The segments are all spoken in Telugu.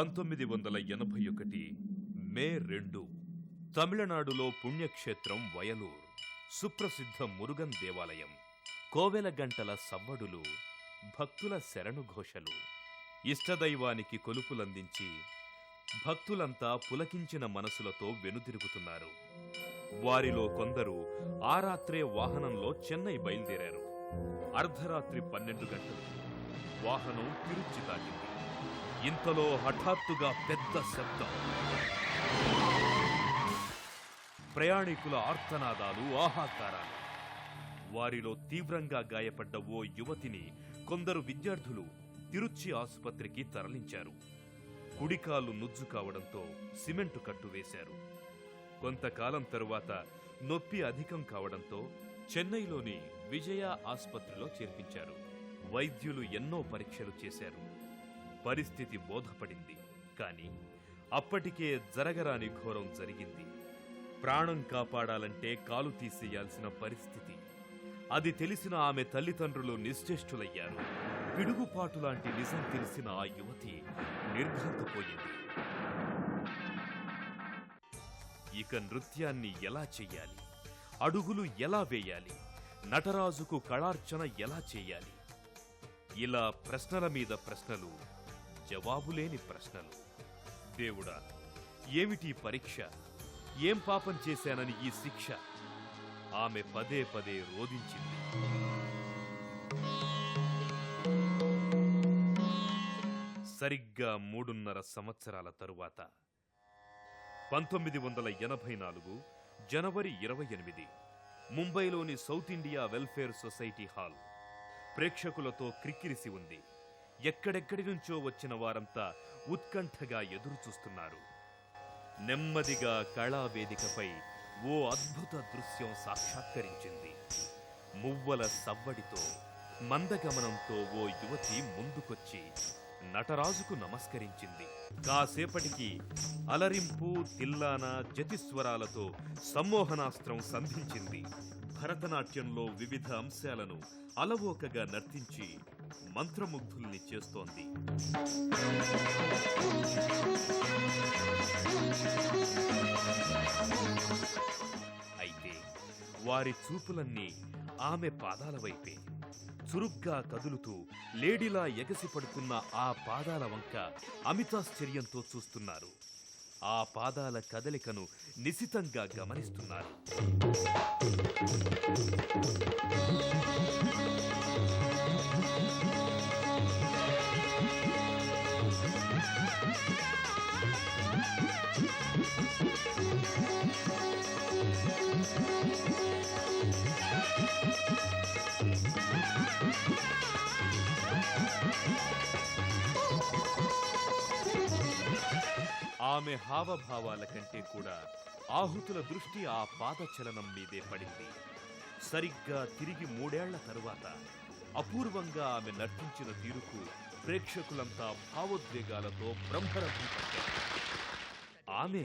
1981 మే 2 తమిళనాడులో పుణ్యక్షేత్రం వయలూర్, సుప్రసిద్ధ మురుగన్ దేవాలయం. కోవెల గంటల సవ్వడులు, భక్తుల శరణుఘోషలు, ఇష్టదైవానికి కొలుపులందించి భక్తులంతా పులకించిన మనసులతో వెనుతిరుగుతున్నారు. వారిలో కొందరు ఆ రాత్రే వాహనంలో చెన్నై బయలుదేరారు. అర్ధరాత్రి 12 గంటలు వాహనం తిరుచి దాటింది. ఇంతలో హఠాత్తుగా పెద్ద శబ్దం, ప్రయాణికుల ఆర్తనాదాలు, ఆహాకారాలు. వారిలో తీవ్రంగా గాయపడ్డ ఓ యువతిని కొందరు విద్యార్థులు తిరుచి ఆసుపత్రికి తరలించారు. కుడికాలు నుజ్జు కావడంతో సిమెంటు కట్టు వేశారు. కొంతకాలం తరువాత నొప్పి అధికం కావడంతో చెన్నైలోని విజయ ఆసుపత్రిలో చేర్పించారు. వైద్యులు ఎన్నో పరీక్షలు చేశారు. పరిస్థితి బోధపడింది. కాని అప్పటికే జరగరాని ఘోరం జరిగింది. ప్రాణం కాపాడాలంటే కాలు తీసేయాల్సిన పరిస్థితి. అది తెలిసిన ఆమె తల్లిదండ్రులు నిశ్చేష్టులయ్యారు. పిడుగుపాటులాంటి నిజం తెలిసిన ఆ యువతి నిర్ఘాంతపోయింది. ఇక నృత్యాన్ని ఎలా చెయ్యాలి, అడుగులు ఎలా వేయాలి, నటరాజుకు కళార్చన ఎలా చెయ్యాలి, ఇలా ప్రశ్నల మీద ప్రశ్నలు, జవాబులేని ప్రశ్నలు. దేవుడా, ఏమిటి పరీక్ష? ఏం పాపం చేశానని ఈ శిక్ష? ఆమె పదే పదే రోదించింది. సరిగ్గా 3.5 సంవత్సరాల తరువాత 1984 జనవరి 28 ముంబైలోని south India welfare society hall ప్రేక్షకులతో క్రిక్కిరిసి ఉంది. ఎక్కడెక్కడి నుంచో వచ్చిన వారంతా ఉత్కంఠగా ఎదురుచూస్తున్నారు. నెమ్మదిగా కళావేదికపై ఓ అద్భుత దృశ్యం సాక్షాత్కరించింది. మువ్వల సవ్వడితో, మందగమనంతో ఓ యువతి ముందుకొచ్చి నటరాజుకు నమస్కరించింది. కాసేపటికి అలరింపు, తిల్లాన, జతిస్వరాలతో సమ్మోహనాస్త్రం సంధించింది. భరతనాట్యంలో వివిధ అంశాలను అలవోకగా నర్తించి మంత్రముగ్ధుల్ని చేస్తోంది. అయితే వారి చూపులన్నీ ఆమె పాదాల వైపే. చురుగ్గా కదులుతూ లేడిలా ఎగసిపడుతున్న ఆ పాదాల వంక అమితాశ్చర్యంతో చూస్తున్నారు. ఆ పాదాల కదలికను నిశితంగా గమనిస్తున్నారు. ఆమె హావభావాల కంటే కూడా ఆహుతుల దృష్టి ఆ పాదచలనం మీదే పడింది. సరిగ్గా తిరిగి 3 ఏళ్ల తరువాత అపూర్వంగా ఆమె నర్తించిన తీరుకు ప్రేక్షకులంతా భావోద్వేగాలతో బ్రహ్మరథం పట్టారు. ఆమె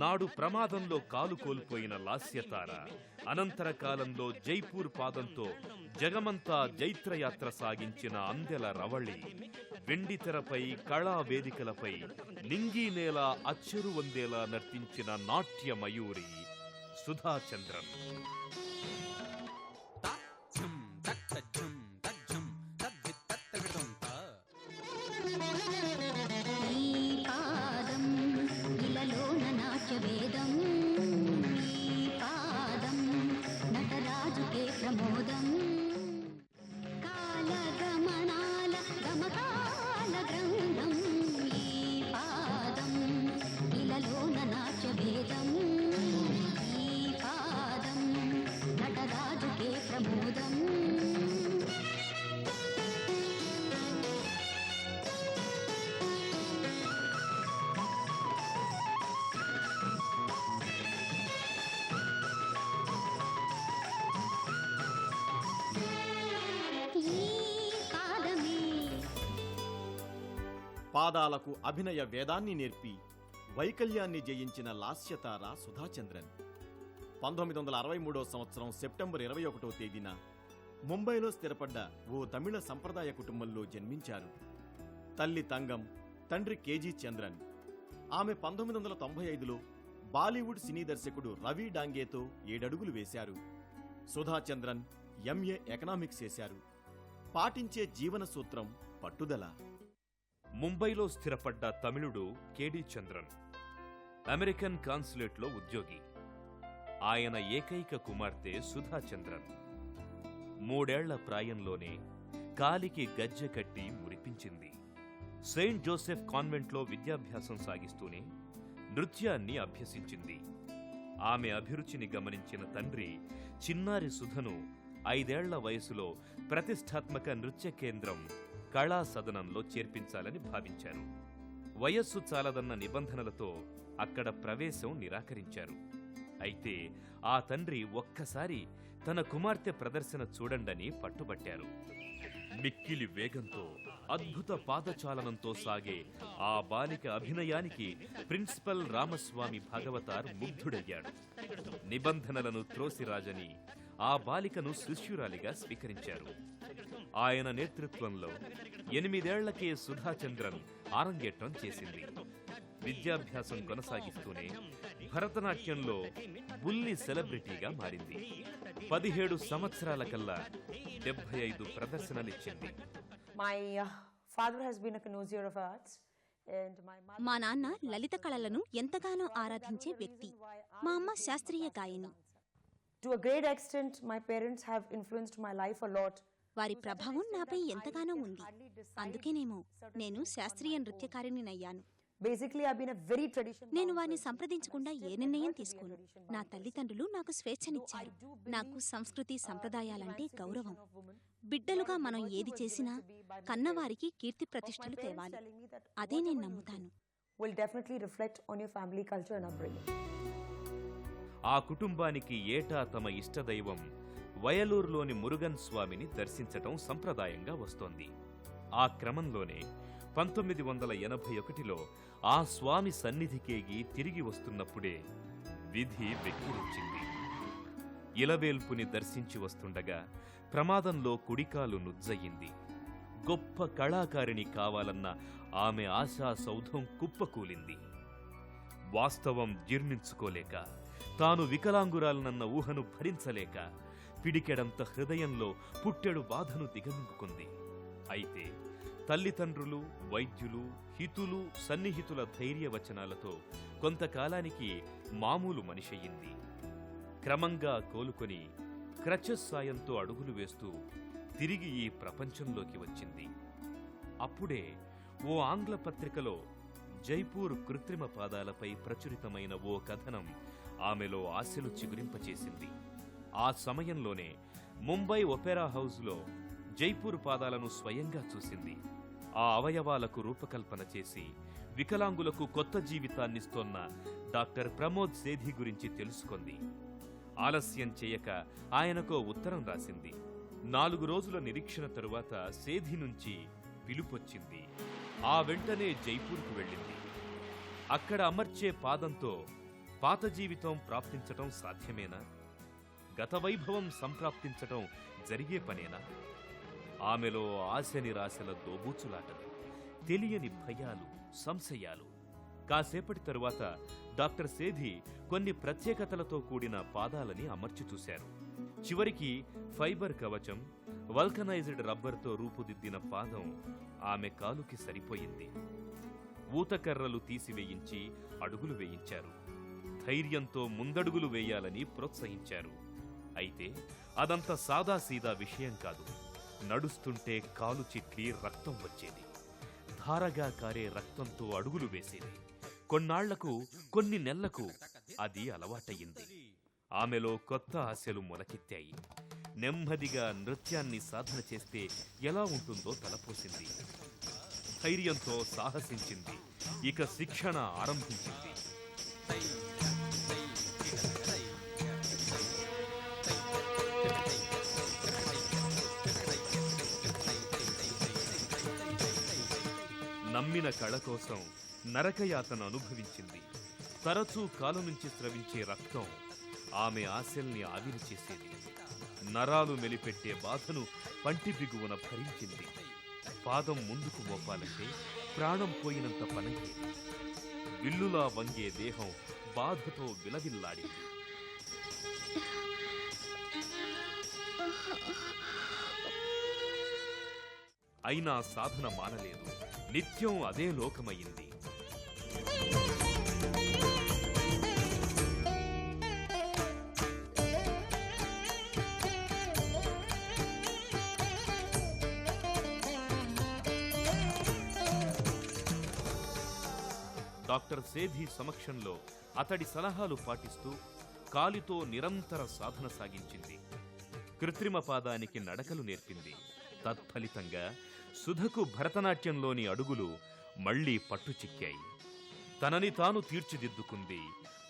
నాడు ప్రమాదంలో కాలు కోల్పోయిన లాస్యతార, అనంతర కాలంలో జైపూర్ పాదంతో జగమంతా జైత్రయాత్ర సాగించిన అందెల రవళి, వెండితెరపై, కళా వేదికలపై నింగి నేల అచ్చెరు వందేలా నర్తించిన నాట్య మయూరి సుధాచంద్రన్. పాదాలకు అభినయ వేదాన్ని నేర్పి వైకల్యాన్ని జయించిన లాస్యతార సుధాచంద్రన్ 1963 సంవత్సరం సెప్టెంబర్ 21వ తేదీన ముంబైలో స్థిరపడ్డ ఓ తమిళ సంప్రదాయ కుటుంబంలో జన్మించారు. తల్లి తంగం, తండ్రి కేజీ చంద్రన్. ఆమె 1995లో బాలీవుడ్ సినీ దర్శకుడు రవి డాంగేతో 7 అడుగులు వేశారు. సుధా చంద్రన్ ఎంఏ ఎకనామిక్స్ చేశారు. పాటించే జీవన సూత్రం పట్టుదల. ముంబైలో స్థిరపడ్డ తమిళుడు కేడి చంద్రన్ అమెరికన్ కాన్సులేట్లో ఉద్యోగి. ఆయన ఏకైక కుమార్తె సుధా చంద్రన్. 3 ఏళ్ల ప్రాయంలోనే కాలికి గజ్జె కట్టి మురిపించింది. సెయింట్ జోసెఫ్ కాన్వెంట్లో విద్యాభ్యాసం సాగిస్తూనే నృత్యాన్ని అభ్యసించింది. ఆమె అభిరుచిని గమనించిన తండ్రి చిన్నారి సుధను 5 ఏళ్ల వయసులో ప్రతిష్టాత్మక నృత్య కేంద్రం కళా సదనంలో చేర్పించాలని భావించారు. వయస్సు చాలదన్న నిబంధనలతో అక్కడ ప్రవేశం నిరాకరించారు. అయితే ఆ తండ్రి ఒక్కసారి తన కుమార్తె ప్రదర్శన చూడండని పట్టుబట్టారు. మిక్కిలి వేగంతో అద్భుత పాదచాలనంతో సాగే ఆ బాలిక అభినయానికి ప్రిన్సిపల్ రామస్వామి భాగవతార్ ముగ్ధుడయ్యాడు. నిబంధనలను త్రోసిరాజని ఆ బాలికను శిష్యురాలిగా స్వీకరించారు. ఆయన నేతృత్వంలో 8 ఏళ్లకే సుధాచంద్రన్ ఆరంగేట్రం చేసింది. విద్యాభ్యాసం కొనసాగిస్తూనే భరతనాట్యంలో బుల్లి సెలబ్రిటీగా మారింది. 17 సంవత్సరాల కల్లా 75 ప్రదర్శనలిచ్చింది. మా నాన్న లలిత కళలను ఎంతగానో ఆరాధించే వ్యక్తి. మా అమ్మ శాస్త్రీయ గాయని. వారి ప్రభావం నాపై ఎంతగానో ఉంది. అందుకేనేమో నేను శాస్త్రీయ నృత్యకారిణినయ్యాను. నేను వారిని సంప్రదించకుండా ఏ నిర్ణయం తీసుకోను. నా తల్లిదండ్రులు నాకు స్వేచ్ఛనిచ్చారు. నాకు సంస్కృతి సంప్రదాయాలంటే గౌరవం. బిడ్డలుగా మనం ఏది చేసినా కన్నవారికి కీర్తి ప్రతిష్టలు తేవాలి. అదే నేను నమ్ముతాను. ఆ కుటుంబానికి ఏటా తమ ఇష్టదైవం వయలూరులోని మురుగన్ స్వామిని దర్శించటం సంప్రదాయంగా వస్తోంది. ఆ క్రమంలోనే 1981లో ఆ స్వామి సన్నిధికేగి తిరిగి వస్తున్నప్పుడే విధి వెక్కిరించింది. ఇలవేల్పుని దర్శించి వస్తుండగా ప్రమాదంలో కుడికాలు నుజ్జయింది. గొప్ప కళాకారిణి కావాలన్న ఆమె ఆశా సౌధం కుప్పకూలింది. వాస్తవం జీర్ణించుకోలేక, తాను వికలాంగురాలనన్న ఊహను భరించలేక పిడికెడంత హృదయంలో పుట్టెడు బాధను దిగమింగుకుంది. అయితే తల్లిదండ్రులు, వైద్యులు, హితులు, సన్నిహితుల ధైర్యవచనాలతో కొంతకాలానికి మామూలు మనిషయ్యింది. క్రమంగా కోలుకొని క్రచెస్ సాయంతో అడుగులు వేస్తూ తిరిగి ఈ ప్రపంచంలోకి వచ్చింది. అప్పుడే ఓ ఆంగ్ల పత్రికలో జైపూర్ కృత్రిమ పాదాలపై ప్రచురితమైన ఓ కథనం ఆమెలో ఆశలు చిగురింపచేసింది. ఆ సమయంలోనే ముంబై ఒపెరా హౌస్లో జైపూర్ పాదాలను స్వయంగా చూసింది. ఆ అవయవాలకు రూపకల్పన చేసి వికలాంగులకు కొత్త జీవితాన్నిస్తోన్న డాక్టర్ ప్రమోద్ సేథి గురించి తెలుసుకుంది. ఆలస్యం చేయక ఆయనకో ఉత్తరం రాసింది. 4 రోజుల నిరీక్షణ తరువాత సేథి నుంచి పిలుపొచ్చింది. ఆ వెంటనే జైపూర్కు వెళ్ళింది. అక్కడ అమర్చే పాదంతో పాత జీవితం ప్రాప్తించటం సాధ్యమేనా? గత వైభవం సంప్రాప్తించటం జరిగే పనేనా? ఆమెలో ఆశ నిరాశల దోబూచులాటలు, తెలియని భయాలు, సంశయాలు. కాసేపటి తరువాత డాక్టర్ సేథి కొన్ని ప్రత్యేకతలతో కూడిన పాదాలని అమర్చి చూశారు. చివరికి ఫైబర్ కవచం, వల్కనైజ్డ్ రబ్బర్తో రూపుదిద్దిన పాదం ఆమె కాలుకి సరిపోయింది. ఊతకర్రలు తీసివేయించి అడుగులు వేయించారు. ధైర్యంతో ముందడుగులు వేయాలని ప్రోత్సహించారు. అయితే అదంత సాదాసీదా విషయం కాదు. నడుస్తుంటే కాలు చిట్లి రక్తం వచ్చేది. ధారగా కారే రక్తంతో అడుగులు వేసేది. కొన్నాళ్లకు, కొన్ని నెలలకు అది అలవాటయ్యింది. ఆమెలో కొత్త ఆశలు మొలకెత్తాయి. నెమ్మదిగా నృత్యాన్ని సాధన చేస్తే ఎలా ఉంటుందో తలపోసింది. ధైర్యంతో సాహసించింది. ఇక శిక్షణ ఆరంభించింది. నమ్మిన కళ కోసం నరకయాతన అనుభవించింది. తరచూ కాలు నుంచి స్రవించే రక్తం ఆమె ఆశల్ని ఆవిరి చేసేది. నరాలు మెలిపెట్టే బాధను పంటి బిగువన భరించింది. పాదం ముందుకు మోపాలంటే ప్రాణం పోయినంత పనయ్యేది. విల్లులా వంగే దేహం బాధతో విలవిల్లాడింది. అయినా సాధన మానలేదు. నిత్యం అదే లోకమయ్యింది. డాక్టర్ సేథీ సమక్షంలో అతడి సలహాలు పాటిస్తూ కాలితో నిరంతర సాధన సాగించింది. కృత్రిమ పాదానికి నడకలు నేర్పింది. తత్ఫలితంగా సుధకు భరతనాట్యంలోని అడుగులు మళ్లీ పట్టుచిక్కాయి. తనని తాను తీర్చిదిద్దుకుంది.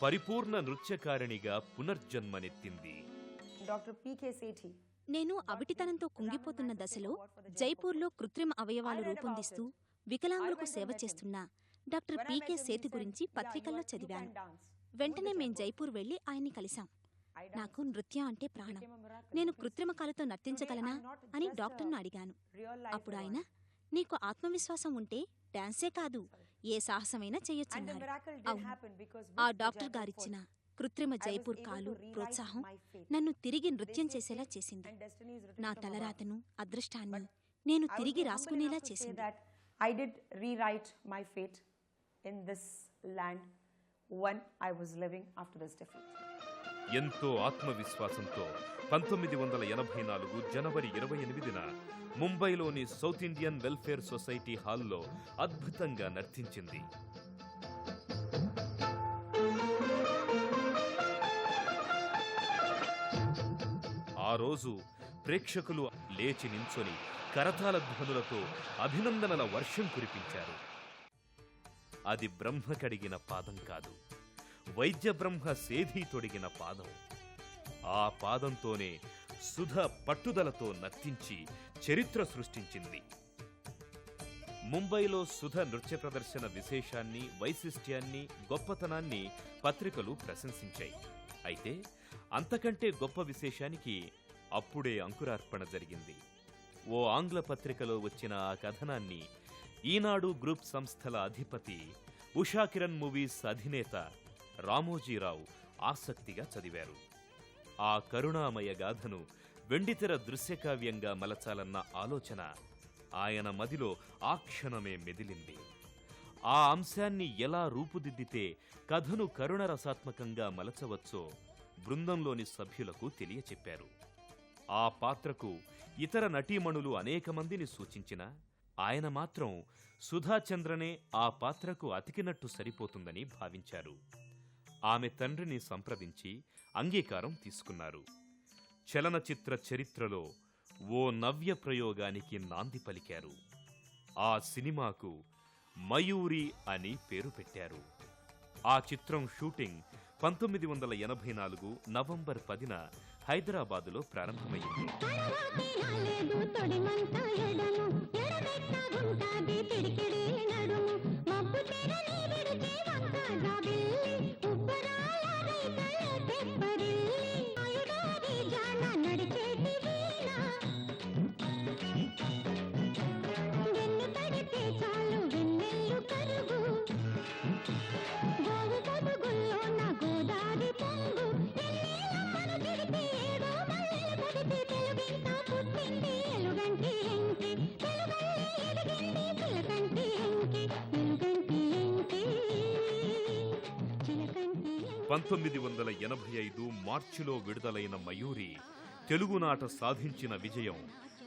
పరిపూర్ణ నృత్యకారిణిగా పునర్జన్మనెత్తింది. నేను అవిటితనంతో కుంగిపోతున్న దశలో జైపూర్లో కృత్రిమ అవయవాలు రూపొందిస్తూ వికలాంగులకు సేవ చేస్తున్న డాక్టర్ పీకే సేతి గురించి పత్రికల్లో చదివాను. వెంటనే మేం జైపూర్ వెళ్లి ఆయన్ని కలిశాం. నాకు నృత్యం అంటే ప్రాణం. నేను కృత్రిమ కాలుతో నర్తించగలనా అని డాక్టర్ను అడిగాను. అప్పుడు ఆయన, నీకు ఆత్మవిశ్వాసం ఉంటే డాన్సే కాదు ఏ సాహసమైనా చెయ్యొచ్చన్నారు. అవును, ఆ డాక్టర్ గారిచ్చిన కృత్రిమ జైపూర్ కాలు ప్రోత్సాహం నన్ను తిరిగి నృత్యం చేసేలా చేసింది. నా తలరాతను అదృష్టాన్ని నేను తిరిగి రాసుకునేలా చేసింది. ఎంతో ఆత్మవిశ్వాసంతో 1984 జనవరి 28న ముంబైలోని సౌత్ ఇండియన్ వెల్ఫేర్ సొసైటీ హాల్లో అద్భుతంగా నర్తించింది. ఆ రోజు ప్రేక్షకులు లేచి నించొని కరతాళ ధ్వనులతో అభినందనల వర్షం కురిపించారు. అది బ్రహ్మ కడిగిన పాదం కాదు, వైద్య బ్రహ్మ సేధీ తొడిగిన పాదం. ఆ పాదంతోనే సుధ పట్టుదలతో నర్తించి చరిత్ర సృష్టించింది. ముంబైలో సుధ నృత్య ప్రదర్శన విశేషాన్ని, వైశిష్ట్యాన్ని, గొప్పతనాన్ని పత్రికలు ప్రశంసించాయి. అయితే అంతకంటే గొప్ప విశేషానికి అప్పుడే అంకురార్పణ జరిగింది. ఓ ఆంగ్ల పత్రికలో వచ్చిన ఆ కథనాన్ని ఈనాడు గ్రూప్ సంస్థల అధిపతి, ఉషాకిరణ్ మూవీస్ అధినేత రామోజీరావు ఆసక్తిగా చదివారు. ఆ కరుణామయ గాథను వెండితెర దృశ్యకావ్యంగా మలచాలన్న ఆలోచన ఆయన మదిలో ఆ క్షణమే మెదిలింది. ఆ అంశాన్ని ఎలా రూపుదిద్దితే కథను కరుణరసాత్మకంగా మలచవచ్చో బృందంలోని సభ్యులకు తెలియచెప్పారు. ఆ పాత్రకు ఇతర నటీమణులు అనేక మందిని సూచించినా ఆయన మాత్రం సుధాచంద్రనే ఆ పాత్రకు అతికినట్టు సరిపోతుందని భావించారు. ఆమె తండ్రిని సంప్రదించి అంగీకారం తీసుకున్నారు. చలనచిత్ర చరిత్రలో ఓ నవ్య ప్రయోగానికి నాంది పలికారు. ఆ సినిమాకు మయూరి అని పేరు పెట్టారు. ఆ చిత్రం షూటింగ్ 1984 నవంబర్ 10న హైదరాబాదులో ప్రారంభమైంది. మార్చిలో విడుదలైన మయూరి తెలుగునాట సాధించిన విజయం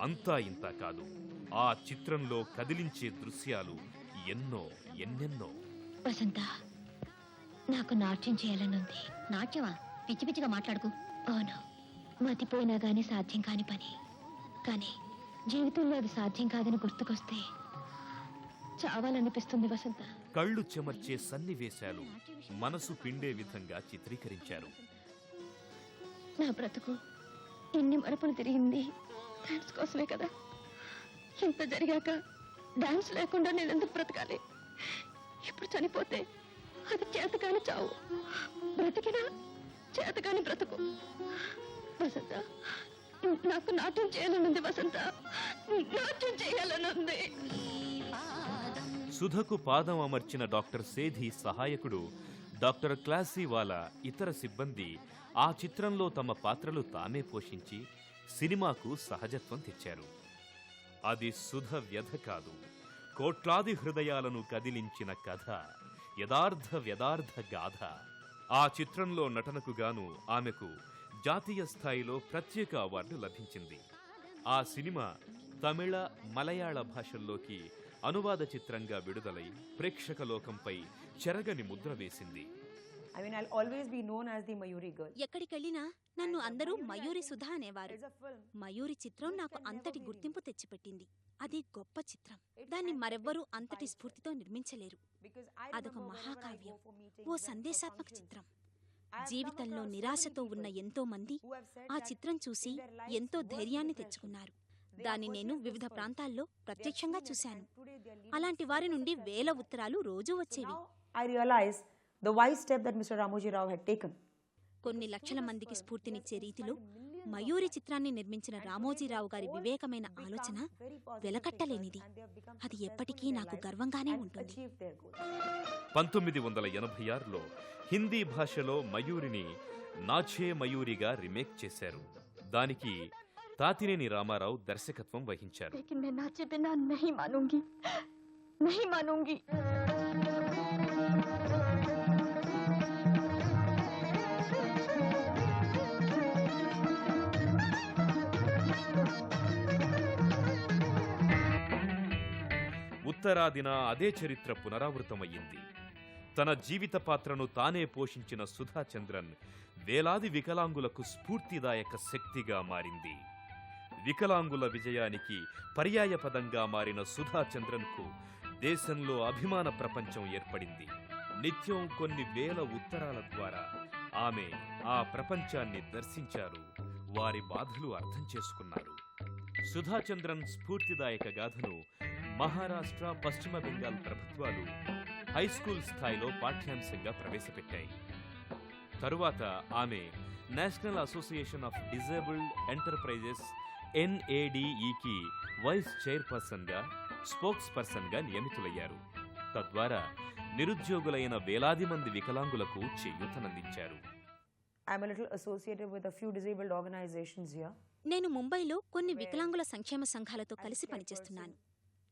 అంతా ఇంతా కాదు. ఆ చిత్రంలో కదిలించే దృశ్యాలు ఎన్నెన్నో. వసంత, నాకు నాట్యం చేయాలనుంది. నాట్యమా? పిచ్చి పిచ్చిగా మాట్లాడుకు. అవును, మతిపోయినా గానీ సాధ్యం కాని పని. కానీ జీవితంలో అది సాధ్యం కాదని గుర్తుకొస్తే చావాలనిపిస్తుంది వసంత. కళ్ళు చెమర్చే సన్నివేశాలు మనసు పిండే విధంగా చిత్రీకరించారు. నా బ్రతుకు ఎన్ని మరపులు తిరిగింది డాన్స్ కోసమే కదా. ఇంత జరిగాక డాన్స్ లేకుండా నేను ఎందుకు బ్రతకాలి? ఇప్పుడు చనిపోతే అది చేతకాని చావు, బ్రతికినా చేతకాని బ్రతుకు. వసంత, నాకు నాట్యం చేయాలనుంది. వసంత, నాట్యం చేయాలనుంది. సుధకు పాదం అమర్చిన డాక్టర్ సేధి సహాయకుడు డాక్టర్ క్లాసీవాలా ఇతర సిబ్బంది ఆ చిత్రంలో తమ పాత్రలు తామే పోషించి సినిమాకు సహజత్వం తెచ్చారు. అది సుధ వ్యధ కాదు, కోట్లాది హృదయాలను కదిలించిన కథ, యథార్థ గాథ. ఆ చిత్రంలో నటనకు గాను ఆమెకు జాతీయ స్థాయిలో ప్రత్యేక అవార్డు లభించింది. ఆ సినిమా తమిళ, మలయాళ భాషల్లోకి అనువాద చిత్రంగా విడుదలై ప్రేక్షక లోకంపై చెరగని ముద్ర వేసింది. I mean, I'll always be known as the Mayuri girl. ఎక్కడికెళ్ళినా నన్ను అందరూ మయూరి సుధా అనేవారు. There's a film. మయూరి చిత్రం నాకు అంతటి గుర్తింపు తెచ్చిపెట్టింది. అది గొప్ప చిత్రం. దాన్ని మరెవ్వరూ అంతటి స్ఫూర్తితో నిర్మించలేరు. Because I అదొక remember whenever I మహాకావ్యం, go for meetings oh and for సందేశాత్మక functions, చిత్రం. I have జీవితంలో come across so నిరాశతో many ఉన్న people ఎంతో మంది who have said ఆ that చిత్రం చూసి in their lives ఎంతో was ధైర్యాన్ని depression. తెచ్చుకున్నారు. They దాన్ని have నేను purchased వివిధ this film. ప్రాంతాల్లో They have ప్రత్యక్షంగా seen it చూశాను. and today they are leading అలాంటి step వారి by నుండి step. వేల ఉత్తరాలు రోజూ So వచ్చేవి. now I realize the wise step that Mr. Ramoji Rao had taken. కొన్ని లక్షల మందికి స్ఫూర్తినిచ్చే రీతిలో మయూరి చిత్రాన్ని నిర్మించిన రామోజీరావు గారి వివేకమైన ఆలోచన వెలకట్టలేనిది. అది ఎప్పటికీ నాకు గర్వంగానే ఉంటుంది. 1986లో హిందీ భాషలో మయూరిని నాచే మయూరిగా రీమేక్ చేశారు. దానికి తాతినేని రామారావు దర్శకత్వం వహించారు. लेकिन मैं नाचे बिना नहीं मानूंगी, नहीं मानूंगी. ఉత్తరాదిన అదే చరిత్ర పునరావృతమయ్యింది. తన జీవిత పాత్రను తానే పోషించిన సుధా చంద్రన్ వేలాది వికలాంగులకు స్ఫూర్తిదాయక శక్తిగా మారింది. వికలాంగుల విజయానికి పర్యాయపదంగా మారిన సుధా చంద్రన్కు దేశంలో అభిమాన ప్రపంచం ఏర్పడింది. నిత్యం కొన్ని వేల ఉత్తరాల ద్వారా ఆమె ఆ ప్రపంచాన్ని దర్శించారు, వారి బాధలు అర్థం చేసుకున్నారు. సుధా చంద్రన్ స్ఫూర్తిదాయక గాథను మహారాష్ట్ర, పశ్చిమ బెంగాల్ ప్రభుత్వాలు హైస్కూల్ స్థాయిలో పాఠ్యాంశంగా ప్రవేశపెట్టాయి. తరువాత ఆమె National Association of Disabled Enterprises NADEకి వైస్ చైర్పర్సన్గా, స్పోక్స్ పర్సన్గా నియమితులయ్యారు. తద్వారా నిరుద్యోగులైన వేలాది మంది వికలాంగులకు చేయూతనందించారు. I'm a little associated with a few disabled organizations here. నేను ముంబైలో కొన్ని వికలాంగుల సంక్షేమ సంఘాలతో కలిసి పనిచేస్తున్నాను.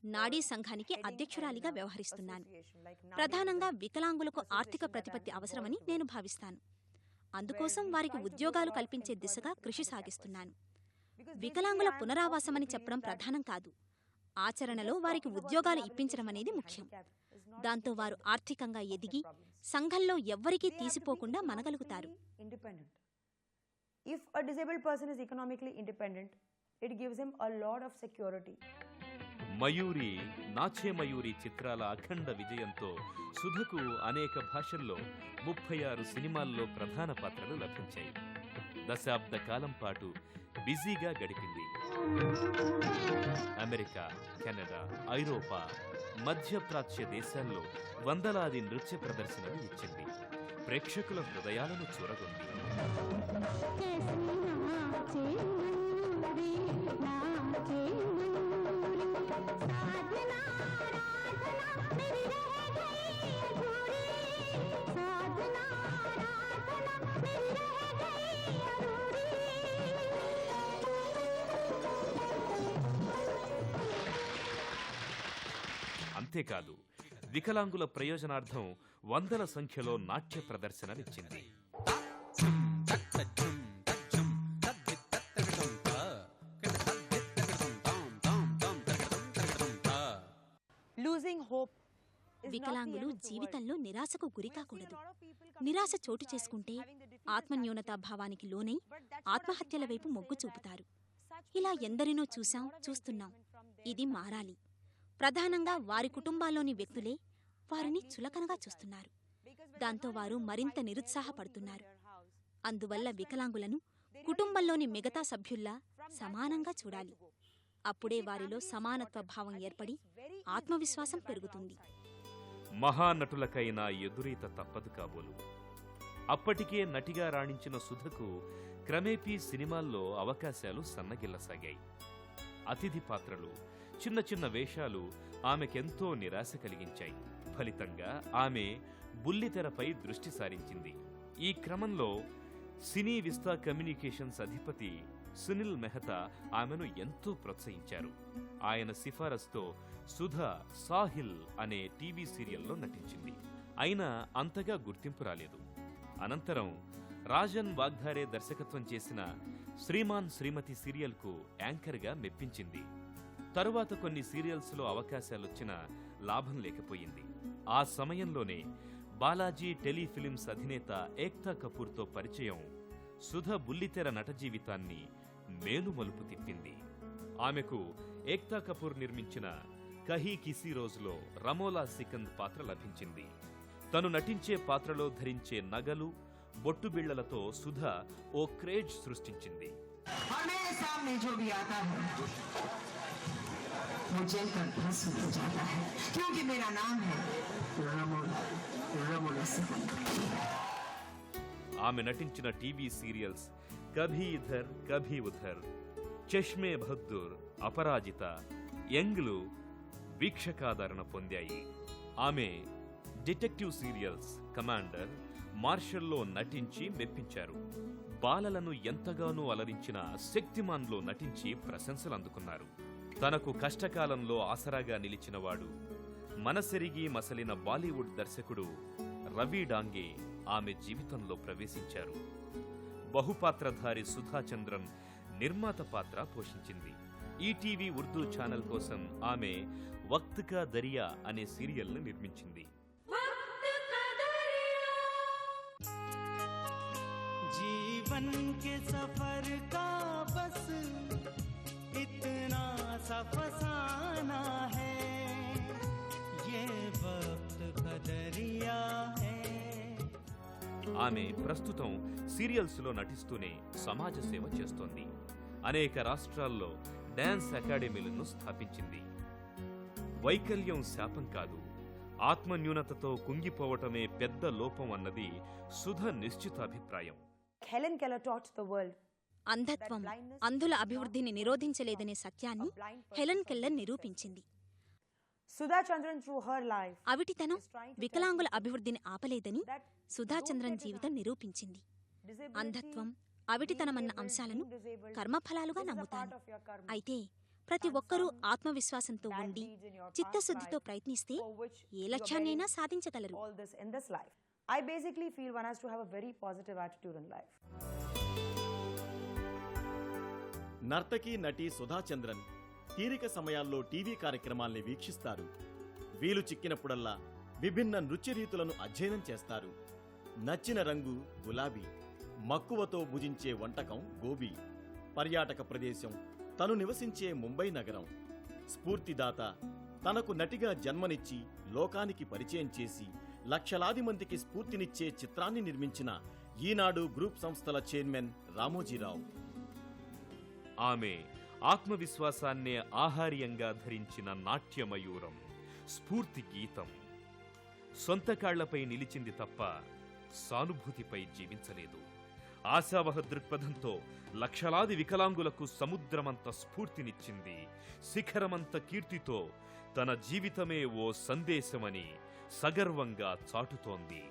నాడీ సంఘానికి అధ్యక్షురాలిగా వ్యవహరిస్తున్నాను. ప్రధానంగా వికలాంగులకు ఆర్థిక ప్రతిపత్తి అవసరమని నేను భావిస్తాను. అందుకోసం వారికి ఉద్యోగాలు కల్పించే దిశగా కృషి సాగిస్తున్నాను. వికలాంగుల పునరావాసమని చెప్పడం ప్రధానం కాదు, ఆచరణలో వారికి ఉద్యోగాలు ఇప్పించడం అనేది ముఖ్యం. దాంతో వారు ఆర్థికంగా ఎదిగి సంఘంలో ఎవ్వరికీ తీసిపోకుండా మనగలుగుతారు. If a disabled person is economically independent, it gives him a lot of security. Mayuri, నాచే Mayuri చిత్రాల అఖండ విజయంతో సుధకు అనేక భాషల్లో 36 సినిమాల్లో ప్రధాన పాత్రలు లభించాయి. దశాబ్ద కాలం పాటు బిజీగా గడిపింది. అమెరికా, కెనడా, ఐరోపా, మధ్యప్రాచ్య దేశాల్లో వందలాది నృత్య ప్రదర్శనలు ఇచ్చింది. ప్రేక్షకుల హృదయాలను చూరగొంది. అంతేకాదు, వికలాంగుల ప్రయోజనార్థం వందల సంఖ్యలో నాట్య ప్రదర్శనలిచ్చింది. Losing hope is వికలాంగులు జీవితంలో నిరాశకు గురికాకూడదు. నిరాశ చోటు చేసుకుంటే ఆత్మన్యూనతాభావానికి లోనై ఆత్మహత్యల వైపు మొగ్గు చూపుతారు. ఇలా ఎందరినో చూస్తున్నాం. ఇది మారాలి. ప్రధానంగా వారి కుటుంబాల్లోని వ్యక్తులే వారిని చులకనగా చూస్తున్నారు. దాంతో వారు మరింత నిరుత్సాహపడుతున్నారు. అందువల్ల వికలాంగులను కుటుంబంలోని మిగతా సభ్యుల్లా సమానంగా చూడాలి. అప్పుడే వారిలో సమానత్వ భావం ఏర్పడి ఆత్మవిశ్వాసం పెరుగుతుంది. మహానటులకైనా ఎదురీత తప్పదు కాబోలు. అప్పటికే నటిగా రాణించిన సుధకు క్రమేపీ సినిమాల్లో అవకాశాలు సన్నగిల్లసాగాయి. అతిథి పాత్రలు, చిన్న చిన్న వేషాలు ఆమెకెంతో నిరాశ కలిగించాయి. ఫలితంగా ఆమె బుల్లితెరపై దృష్టి సారించింది. ఈ క్రమంలో సినీ విస్తా కమ్యూనికేషన్స్ అధిపతి సునీల్ మెహతా ఆమెను ఎంతో ప్రోత్సహించారు. ఆయన సిఫారసుతో సుధా సాహిల్ అనే టీవీ సీరియల్లో నటించింది. అయినా అంతగా గుర్తింపు రాలేదు. అనంతరం రాజన్ వాగ్ధారే దర్శకత్వం చేసిన శ్రీమాన్ శ్రీమతి సీరియల్కు యాంకర్గా మెప్పించింది. తరువాత కొన్ని సీరియల్స్లో అవకాశాలొచ్చినా లాభం లేకపోయింది. ఆ సమయంలోనే బాలాజీ టెలిఫిలిమ్స్ అధినేత ఏక్తా కపూర్తో పరిచయం సుధ బుల్లితెర నట జీవితాన్ని మేలుమలుపు తిప్పింది. ఆమెకు ఏక్తా కపూర్ నిర్మించిన కహీ కిసీ రోజులో రమోలా సికంద్ పాత్ర లభించింది. తను నటించే పాత్రలో ధరించే నగలు, బొట్టుబిళ్లలతో సుధ ఓ క్రేజ్ సృష్టించింది. मुझे भस्म हो जाता है क्योंकि मेरा नाम है रमोला सिकंदर. ఆమె నటించిన టీవీ సీరియల్స్ కభీ ఇధర్ కభీ ఉధర్, చష్మే బహద్దూర్, అపరాజిత, యంగ్లు వీక్షకాదరణ పొందాయి. ఆమె డిటెక్టివ్ సీరియల్స్ కమాండర్, మార్షల్లో నటించి మెప్పించారు. బాలలను ఎంతగానో అలరించిన శక్తిమాన్లో నటించి ప్రశంసలు అందుకున్నారు. తనకు కష్టకాలంలో ఆసరాగా నిలిచినవాడు, మనసెరిగి మసలిన బాలీవుడ్ దర్శకుడు రవి డాంగే ఆమె జీవితంలో ప్రవేశించారు. బహుపాత్రధారి సుధా చంద్రన్ నిర్మాత పాత్ర పోషించింది. ఈటీవీ ఉర్దూ ఛానల్ కోసం ఆమె వక్త్ కా దరియా అనే సీరియల్ను నిర్మించింది. जीवन के सफर का बस इतना सा फसाना है, ये वक्त का दरिया है. ఆమె ప్రస్తుతం సీరియల్స్లో నటిస్తూనే సమాజ సేవ చేస్తోంది. అనేక రాష్ట్రాల్లో డాన్స్ అకాడమీలను స్థాపించింది. వైకల్యం శాపం కాదు, ఆత్మన్యూనతతో కుంగిపోవటమే పెద్ద లోపం అన్నది సుధ నిశ్చితాభిప్రాయం. Helen Keller taught the world అంధత్వం అంధుల అభివృద్ధిని నిరోధించలేదనే సత్యాన్ని హెలెన్ కెల్లర్ నిరూపించింది. Sudha Chandran through her life అవిటితనం వికలాంగుల అభివృద్ధిని ఆపలేదని సుధాచంద్రన్ జీవితం నిరూపించింది. అంధత్వం, అవిటితనమన్న అంశాలను కర్మఫలాలుగా నమ్ముతాను. అయితే ప్రతి ఒక్కరూ ఆత్మవిశ్వాసంతో ఉండి చిత్తశుద్ధితో ప్రయత్నిస్తే ఏ లక్ష్యాన్నైనా సాధించగలరు. all this in this life. I basically feel one has to have a very positive attitude in life. నర్తకి నటి సుధా చంద్రన్ తీరిక సమయాల్లో టీవీ కార్యక్రమాల్ని వీక్షిస్తారు. వీలు చిక్కినప్పుడల్లా విభిన్న నృత్య రీతులను అధ్యయనం చేస్తారు. నచ్చిన రంగు గులాబీ, మక్కువతో భుజించే వంటకం గోబీ, పర్యాటక ప్రదేశం తను నివసించే ముంబై నగరం. స్ఫూర్తిదాత తనకు నటిగా జన్మనిచ్చి లోకానికి పరిచయం చేసి లక్షలాది మందికి స్ఫూర్తినిచ్చే చిత్రాన్ని నిర్మించిన ఈనాడు గ్రూప్ సంస్థల చైర్మన్ రామోజీరావు. ఆమె ఆత్మవిశ్వాసాన్నే ఆహార్యంగా ధరించిన నాట్యమయూరం, స్ఫూర్తి గీతం. సొంత కాళ్లపై నిలిచింది తప్ప సానుభూతిపై జీవించలేదు. ఆశావహ దృక్పథంతో లక్షలాది వికలాంగులకు సముద్రమంత స్ఫూర్తినిచ్చింది. శిఖరమంత కీర్తితో తన జీవితమే ఓ సందేశమని సగర్వంగా చాటుతోంది.